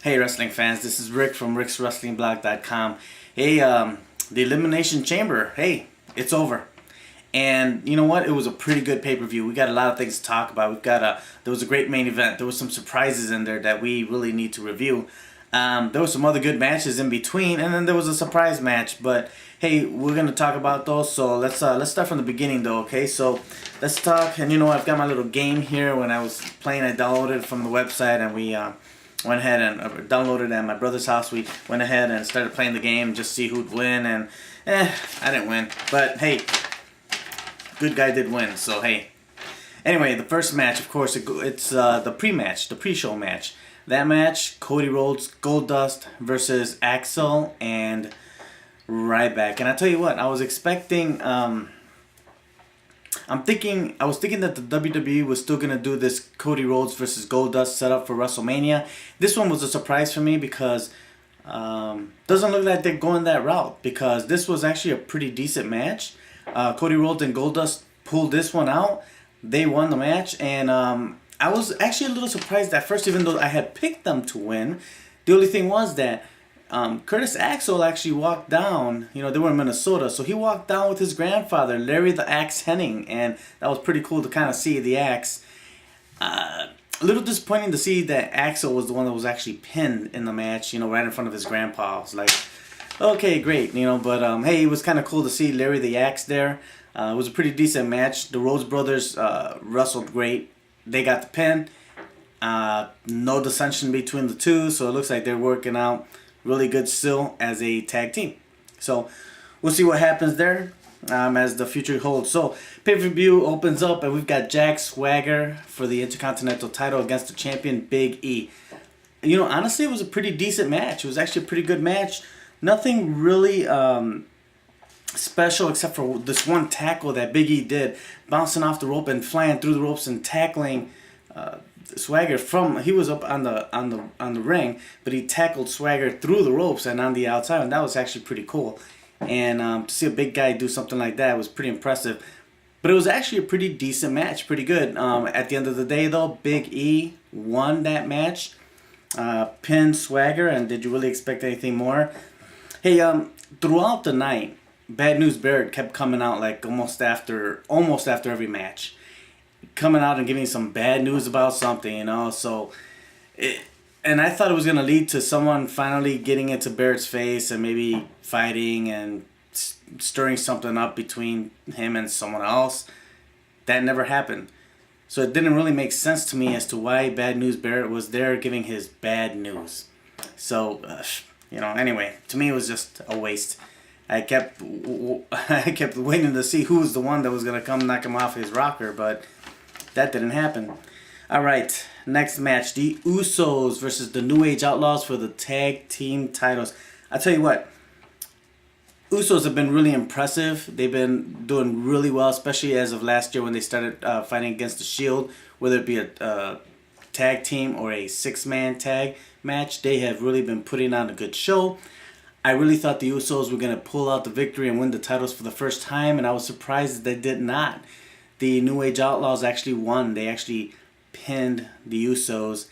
Hey wrestling fans, this is Rick from rickswrestlingblog.com. Hey, the Elimination Chamber, hey, it's over. And you know what? It was a pretty good pay-per-view. We got a lot of things to talk about. There was a great main event. There was some surprises in there that we really need to review. There were some other good matches in between, and then there was a surprise match. But hey, we're gonna talk about those. So let's start from the beginning, though. Okay, so let's talk. And you know, I've got my little game here. When I was playing, I downloaded it from the website, and we went ahead and downloaded it at my brother's house. We went ahead and started playing the game just to see who'd win, and I didn't win. But hey, good guy did win. So hey. Anyway, the first match, of course, it's the pre-match, the pre-show match. That match, Cody Rhodes, Goldust versus Axel and Ryback. And I tell you what, I was expecting, I was thinking that the WWE was still gonna do this Cody Rhodes versus Goldust setup for WrestleMania. This one was a surprise for me because doesn't look like they're going that route, because this was actually a pretty decent match. Cody Rhodes and Goldust pulled this one out. They won the match, and I was actually a little surprised at first, even though I had picked them to win. The only thing was that Curtis Axel actually walked down. You know, they were in Minnesota, so he walked down with his grandfather, Larry the Axe Hennig, and that was pretty cool to kind of see the Axe. A little disappointing to see that Axel was the one that was actually pinned in the match, you know, right in front of his grandpa. I was like, okay, great, you know, but hey, it was kind of cool to see Larry the Axe there. It was a pretty decent match. The Rhodes brothers wrestled great. They got the pin. No dissension between the two, so it looks like they're working out really good still as a tag team. So we'll see what happens there as the future holds. So pay-per-view opens up, and we've got Jack Swagger for the Intercontinental title against the champion Big E. You know, honestly, it was a pretty decent match. It was actually a pretty good match. Nothing really special except for this one tackle that Big E did, bouncing off the rope and flying through the ropes and tackling Swagger from. He was up on the ring, but he tackled Swagger through the ropes and on the outside, and that was actually pretty cool. And to see a big guy do something like that was pretty impressive. But it was actually a pretty decent match, pretty good. At the end of the day, though, Big E won that match, pinned Swagger, and did you really expect anything more? Hey, throughout the night, Bad News Barrett kept coming out like almost after every match, coming out and giving some bad news about something, you know. So, and I thought it was gonna lead to someone finally getting into Barrett's face and maybe fighting and stirring something up between him and someone else. That never happened. So it didn't really make sense to me as to why Bad News Barrett was there giving his bad news. So, you know, anyway, to me it was just a waste. I kept waiting to see who was the one that was going to come knock him off his rocker, but that didn't happen. Alright, next match. The Usos versus the New Age Outlaws for the tag team titles. I tell you what, Usos have been really impressive. They've been doing really well, especially as of last year when they started fighting against the Shield, whether it be a tag team or a six-man tag match. They have really been putting on a good show. I really thought the Usos were going to pull out the victory and win the titles for the first time, and I was surprised that they did not. The New Age Outlaws actually won. They actually pinned the Usos,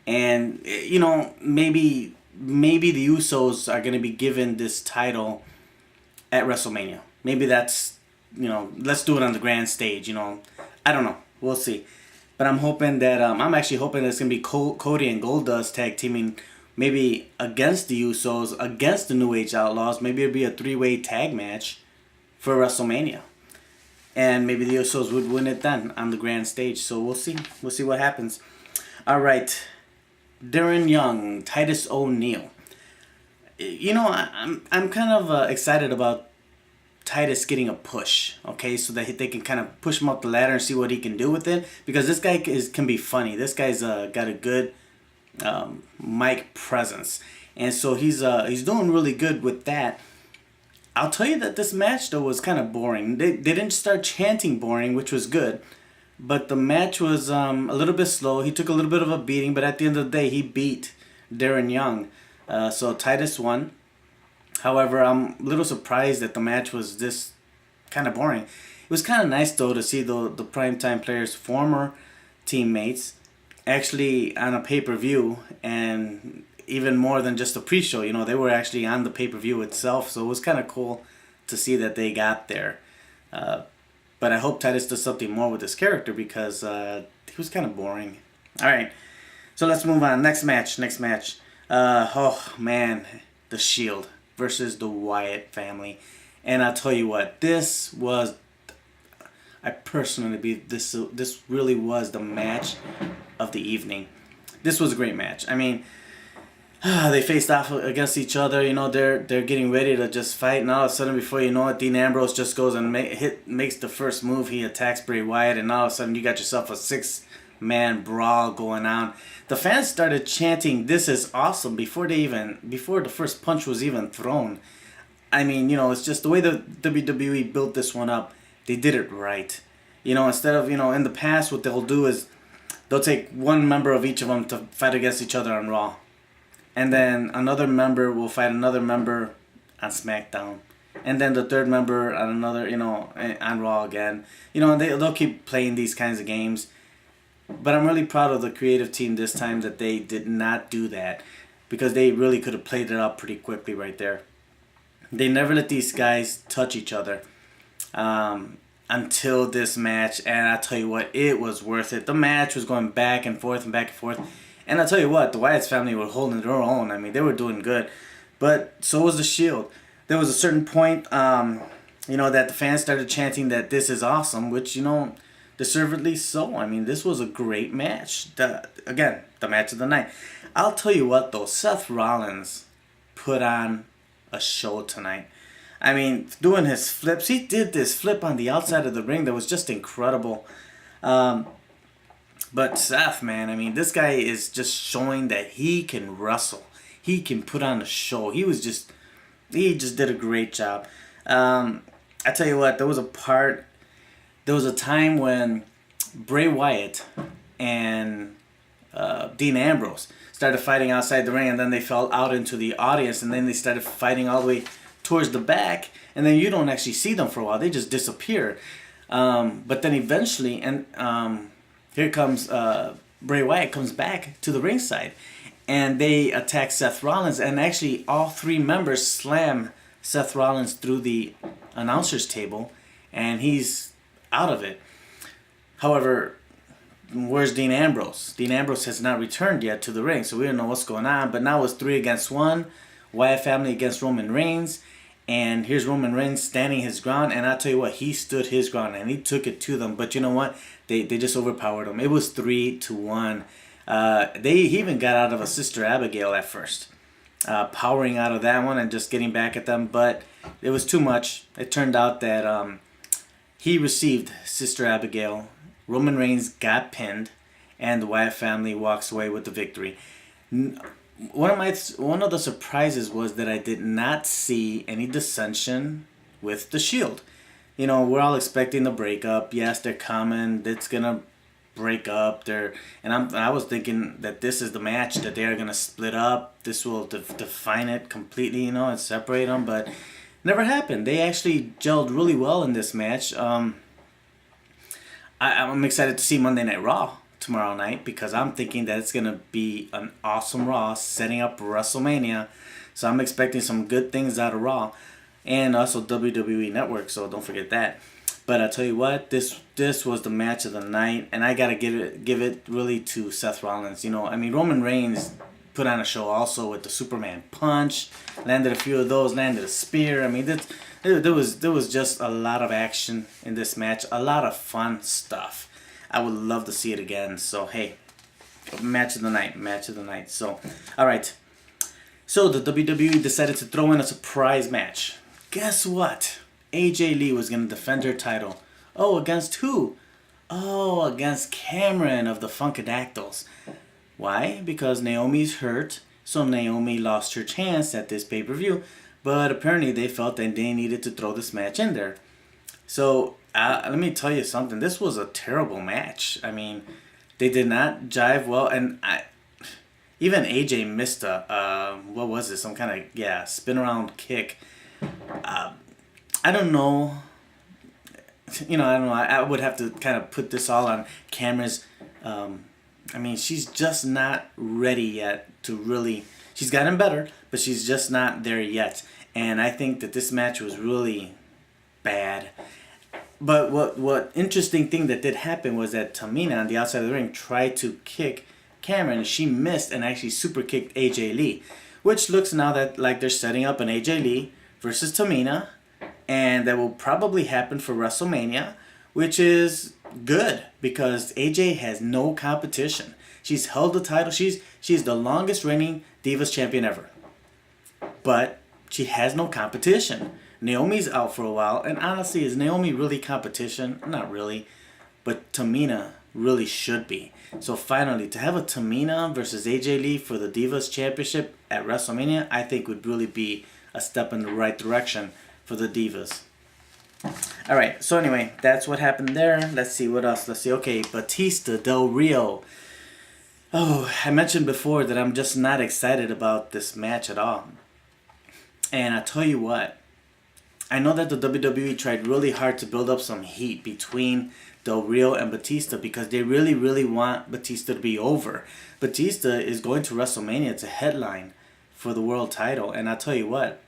and you know, maybe the Usos are going to be given this title at WrestleMania. Maybe that's, you know, let's do it on the grand stage, you know. I don't know. We'll see. But I'm hoping that I'm actually hoping that it's going to be Cody and Goldust tag teaming, maybe against the Usos, against the New Age Outlaws. Maybe it'd be a three-way tag match for WrestleMania. And maybe the Usos would win it then on the grand stage. So we'll see. We'll see what happens. Alright. Darren Young, Titus O'Neil. You know, I'm kind of excited about Titus getting a push, okay, so that they can kind of push him up the ladder and see what he can do with it. Because this guy can be funny. This guy's got a good mic presence, and so he's doing really good with that. I'll tell you that this match though was kind of boring. They didn't start chanting boring, which was good, but the match was a little bit slow. He took a little bit of a beating, but at the end of the day he beat Darren Young, so Titus won. However, I'm a little surprised that the match was this kind of boring. It was kind of nice though to see the Primetime Players' former teammates actually on a pay-per-view, and even more than just a pre-show. You know, they were actually on the pay-per-view itself, so it was kind of cool to see that they got there. But I hope Titus does something more with his character because he was kind of boring. All right, so let's move on. Next match. Oh man, the Shield versus the Wyatt family, and I'll tell you what, this was. I personally believe this really was the match of the evening. This was a great match. I mean, they faced off against each other. You know, they're getting ready to just fight, and all of a sudden, before you know it, Dean Ambrose just goes and makes the first move. He attacks Bray Wyatt, and all of a sudden, you got yourself a 6-man brawl going on. The fans started chanting, "This is awesome!" before the first punch was even thrown. I mean, you know, it's just the way the WWE built this one up. They did it right. You know, instead of, you know, in the past, what they'll do is they'll take one member of each of them to fight against each other on Raw. And then another member will fight another member on SmackDown. And then the third member on another, you know, on Raw again. You know, they'll keep playing these kinds of games. But I'm really proud of the creative team this time that they did not do that. Because they really could have played it up pretty quickly right there. They never let these guys touch each other. Until this match, and I'll tell you what, it was worth it. The match was going back and forth and back and forth, and I'll tell you what, the Wyatt family were holding their own. I mean, they were doing good, but so was the Shield. There was a certain point, you know, that the fans started chanting that this is awesome, which, you know, deservedly so. I mean, this was a great match. Again, the match of the night. I'll tell you what, though, Seth Rollins put on a show tonight. I mean, doing his flips. He did this flip on the outside of the ring that was just incredible. But Seth, man, I mean, this guy is just showing that he can wrestle. He can put on a show. He just did a great job. I tell you what, there was a time when Bray Wyatt and Dean Ambrose started fighting outside the ring, and then they fell out into the audience, and then they started fighting all the way towards the back, and then you don't actually see them for a while. They just disappear. But then eventually, and here comes Bray Wyatt comes back to the ringside, and they attack Seth Rollins, and actually all three members slam Seth Rollins through the announcer's table, and he's out of it. However, where's Dean Ambrose? Dean Ambrose has not returned yet to the ring, so we don't know what's going on. But now it's 3 against 1. Wyatt family against Roman Reigns. And here's Roman Reigns standing his ground. And I'll tell you what, he stood his ground and he took it to them. But you know what? They just overpowered him. It was 3-1. He even got out of a Sister Abigail at first. Powering out of that one and just getting back at them. But it was too much. It turned out that he received Sister Abigail. Roman Reigns got pinned. And the Wyatt family walks away with the victory. One of the surprises was that I did not see any dissension with the Shield. You know, we're all expecting the breakup. Yes, they're coming. It's gonna break up. I was thinking that this is the match that they're gonna split up. This will define it completely, you know, and separate them. But never happened. They actually gelled really well in this match. I'm excited to see Monday Night Raw tomorrow night, because I'm thinking that it's going to be an awesome Raw setting up WrestleMania. So I'm expecting some good things out of Raw, and also WWE Network, so don't forget that. But I'll tell you what, this was the match of the night, and I got to give it really to Seth Rollins. You know, I mean, Roman Reigns put on a show also with the Superman punch, landed a few of those, landed a spear. I mean, there was just a lot of action in this match, a lot of fun stuff. I would love to see it again. So, hey, match of the night. So, all right. So, the WWE decided to throw in a surprise match. Guess what? AJ Lee was going to defend her title. Oh, against who? Oh, against Cameron of the Funkadactyls. Why? Because Naomi's hurt. So, Naomi lost her chance at this pay-per-view. But apparently, they felt that they needed to throw this match in there. So, let me tell you something. This was a terrible match. I mean, they did not jive well, and even AJ missed what was it? Some kind of spin around kick. I don't know. You know, I don't know. I would have to kind of put this all on cameras. I mean, she's just not ready yet to really She's gotten better, but she's just not there yet. And I think that this match was really bad. But what interesting thing that did happen was that Tamina on the outside of the ring tried to kick Cameron. She missed and actually super kicked AJ Lee, which looks now that like they're setting up an AJ Lee versus Tamina, and that will probably happen for WrestleMania, which is good because AJ has no competition. She's held the title. She's the longest reigning Divas champion ever, but she has no competition. Naomi's out for a while, and honestly, is Naomi really competition? Not really, but Tamina really should be. So finally, to have a Tamina versus AJ Lee for the Divas Championship at WrestleMania, I think would really be a step in the right direction for the Divas. Alright, so anyway, that's what happened there. Let's see what else. Let's see. Okay, Batista, Del Rio. Oh, I mentioned before that I'm just not excited about this match at all. And I tell you what, I know that the WWE tried really hard to build up some heat between Del Rio and Batista because they really, really want Batista to be over. Batista is going to WrestleMania to headline for the world title. And I tell you what,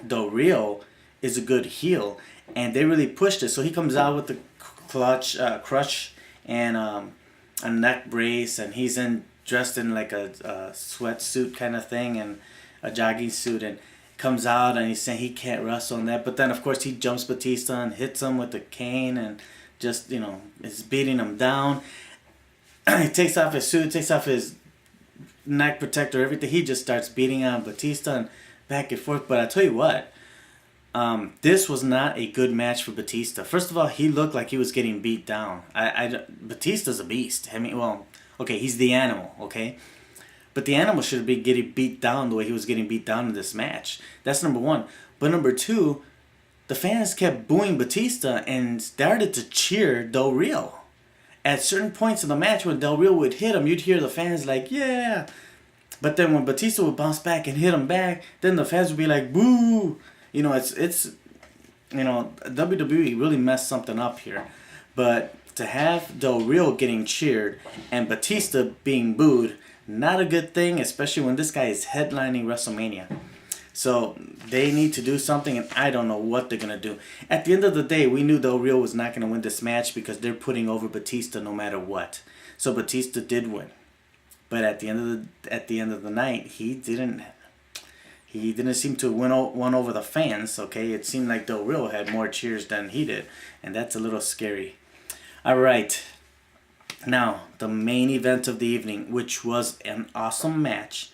Del Rio is a good heel. And they really pushed it. So he comes out with the crush and a neck brace. And he's dressed in like a sweatsuit kind of thing and a jogging suit. And comes out and he's saying he can't wrestle and that, but then of course he jumps Batista and hits him with the cane and just, you know, is beating him down. He takes off his suit, takes off his neck protector, everything. He just starts beating on Batista and back and forth. But I tell you what, this was not a good match for Batista. First of all, he looked like he was getting beat down. Batista's a beast. I mean, well, okay, he's the animal, okay? But the animal should be getting beat down the way he was getting beat down in this match. That's number one. But number two, the fans kept booing Batista and started to cheer Del Rio. At certain points in the match when Del Rio would hit him, you'd hear the fans like, yeah. But then when Batista would bounce back and hit him back, then the fans would be like, boo. You know, it's you know, WWE really messed something up here. But to have Del Rio getting cheered and Batista being booed, not a good thing, especially when this guy is headlining WrestleMania. So they need to do something, and I don't know what they're going to do. At the end of the day, we knew Del Rio was not going to win this match because they're putting over Batista no matter what. So Batista did win. But at the end of the night, he didn't seem to win over the fans, okay? It seemed like Del Rio had more cheers than he did, and that's a little scary. All right. Now, the main event of the evening, which was an awesome match,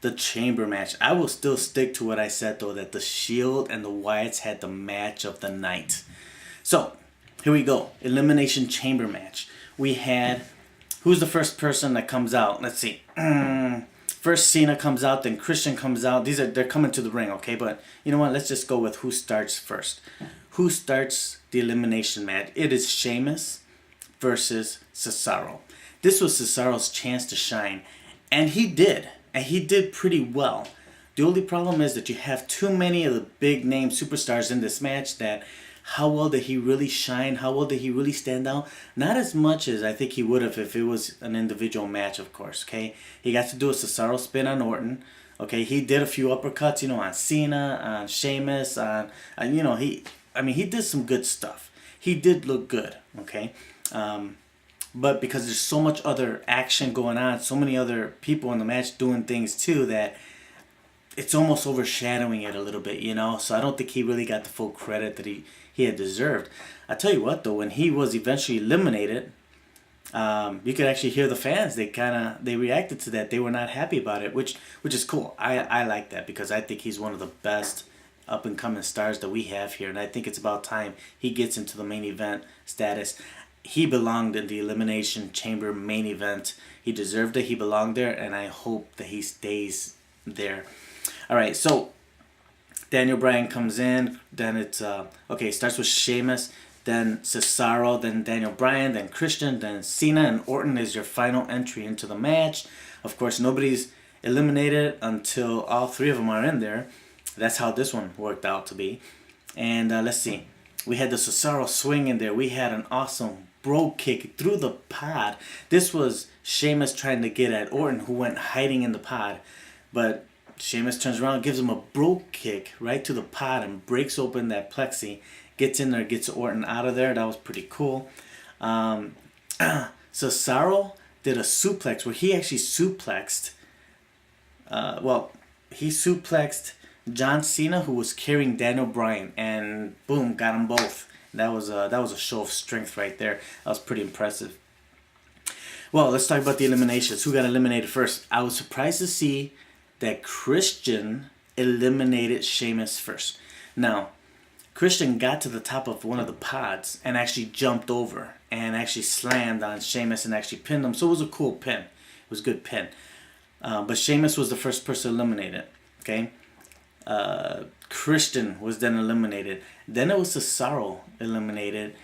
the Chamber match. I will still stick to what I said, though, that the Shield and the Wyatts had the match of the night. So, here we go. Elimination Chamber match. We had, who's the first person that comes out? Let's see. First Cena comes out, then Christian comes out. They're coming to the ring, okay? But you know what? Let's just go with who starts first. Who starts the elimination match? It is Sheamus versus Cesaro. This was Cesaro's chance to shine, and he did pretty well. The only problem is that you have too many of the big name superstars in this match that how well did he really shine? How well did he really stand out? Not as much as I think he would have if it was an individual match, of course, okay? He got to do a Cesaro spin on Orton. Okay, he did a few uppercuts, you know, on Cena, on Sheamus, you know, he did some good stuff. He did look good, okay? But because there's so much other action going on, so many other people in the match doing things too, that it's almost overshadowing it a little bit, you know? So I don't think he really got the full credit that he had deserved. I tell you what, though, when he was eventually eliminated, you could actually hear the fans. They reacted to that. They were not happy about it, which is cool. I like that because I think he's one of the best up-and-coming stars that we have here, and I think it's about time he gets into the main event status. He belonged in the Elimination Chamber main event. He deserved it. He belonged there, and I hope that he stays there. All right, so Daniel Bryan comes in. Then it's it starts with Sheamus, then Cesaro, then Daniel Bryan, then Christian, then Cena, and Orton is your final entry into the match. Of course, nobody's eliminated until all three of them are in there. That's how this one worked out to be. And let's see. We had the Cesaro swing in there. We had an awesome bro kick through the pod. This was Sheamus trying to get at Orton, who went hiding in the pod. But Sheamus turns around, gives him a brogue kick right to the pod and breaks open that plexi. Gets in there, gets Orton out of there. That was pretty cool. Cesaro did a suplex where he actually suplexed. He suplexed John Cena, who was carrying Daniel Bryan, and boom, got them both. That was a show of strength right there. That was pretty impressive. Well, let's talk about the eliminations. Who got eliminated first? I was surprised to see that Christian eliminated Sheamus first. Now, Christian got to the top of one of the pods and actually jumped over and actually slammed on Sheamus and actually pinned him. So it was a cool pin. It was a good pin. But Sheamus was the first person eliminated. Okay. Christian was then eliminated. Then it was Cesaro eliminated.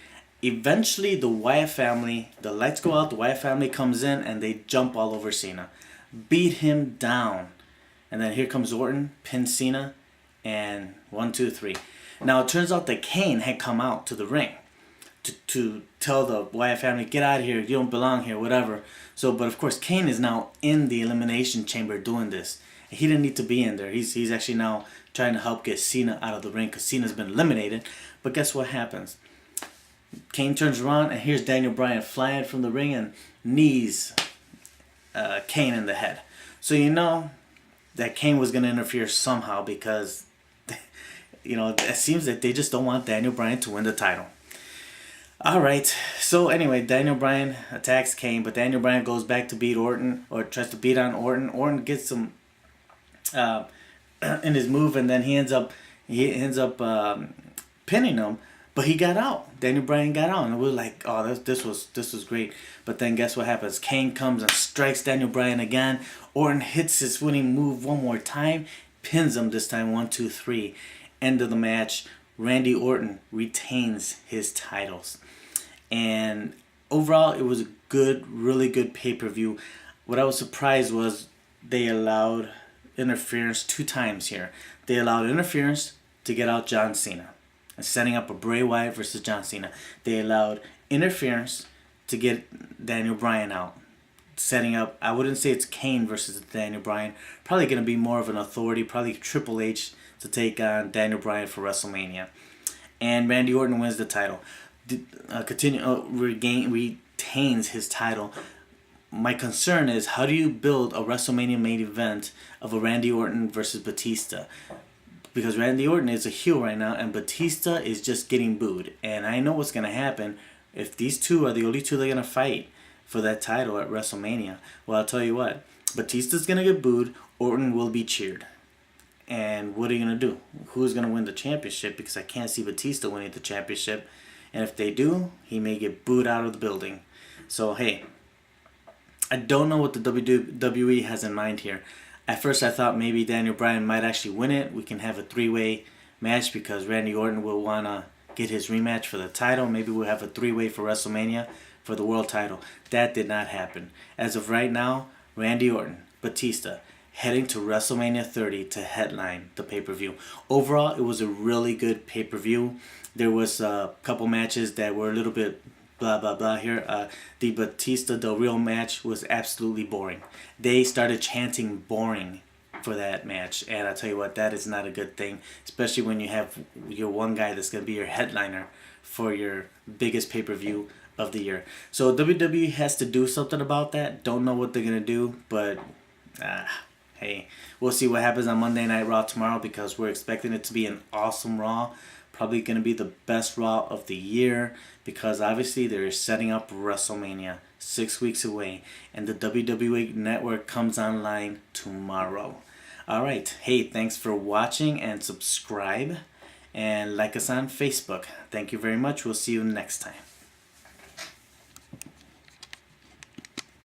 Eventually, the Wyatt family, the lights go out, the Wyatt family comes in, and they jump all over Cena. Beat him down. And then here comes Orton, pins Cena, and 1, 2, 3. Now, it turns out that Kane had come out to the ring to tell the Wyatt family, get out of here, you don't belong here, whatever. So, but of course, Kane is now in the Elimination Chamber doing this. He didn't need to be in there. He's actually now trying to help get Cena out of the ring because Cena's been eliminated. But guess what happens? Kane turns around and here's Daniel Bryan flying from the ring and knees Kane in the head. So you know that Kane was going to interfere somehow because, it seems that they just don't want Daniel Bryan to win the title. Alright, so anyway, Daniel Bryan attacks Kane, but Daniel Bryan goes back to beat Orton, or tries to beat on Orton. Orton gets him in his move, and then he ends up pinning him, but he got out. Daniel Bryan got out, and we were like, oh, this was great. But then guess what happens? Kane comes and strikes Daniel Bryan again. Orton hits his winning move one more time, pins him this time, 1, 2, 3. End of the match. Randy Orton retains his titles. And overall, it was a good, really good pay-per-view. What I was surprised was they allowed interference 2 times here. They allowed interference to get out John Cena, and setting up a Bray Wyatt versus John Cena. They allowed interference to get Daniel Bryan out, setting up, I wouldn't say it's Kane versus Daniel Bryan, probably going to be more of an authority, probably Triple H to take on Daniel Bryan for WrestleMania. And Randy Orton wins the title. Retains his title. My concern is, how do you build a WrestleMania main event of a Randy Orton versus Batista? Because Randy Orton is a heel right now, and Batista is just getting booed. And I know what's going to happen if these two are the only two that are going to fight for that title at WrestleMania. Well, I'll tell you what. Batista's going to get booed. Orton will be cheered. And what are you going to do? Who's going to win the championship? Because I can't see Batista winning the championship. And if they do, he may get booed out of the building. So, hey, I don't know what the WWE has in mind here. At first, I thought maybe Daniel Bryan might actually win it. We can have a 3-way match because Randy Orton will want to get his rematch for the title. Maybe we'll have a 3-way for WrestleMania for the world title. That did not happen. As of right now, Randy Orton, Batista, heading to WrestleMania 30 to headline the pay-per-view. Overall, it was a really good pay-per-view. There was a couple matches that were a little bit blah, blah, blah here. The Batista Del Rio match was absolutely boring. They started chanting boring for that match. And I tell you what, that is not a good thing. Especially when you have your one guy that's going to be your headliner for your biggest pay-per-view of the year. So WWE has to do something about that. Don't know what they're going to do, but hey, we'll see what happens on Monday Night Raw tomorrow because we're expecting it to be an awesome Raw. Probably going to be the best Raw of the year because obviously they're setting up WrestleMania 6 weeks away and the WWE Network comes online tomorrow. Alright, hey, thanks for watching and subscribe and like us on Facebook. Thank you very much. We'll see you next time.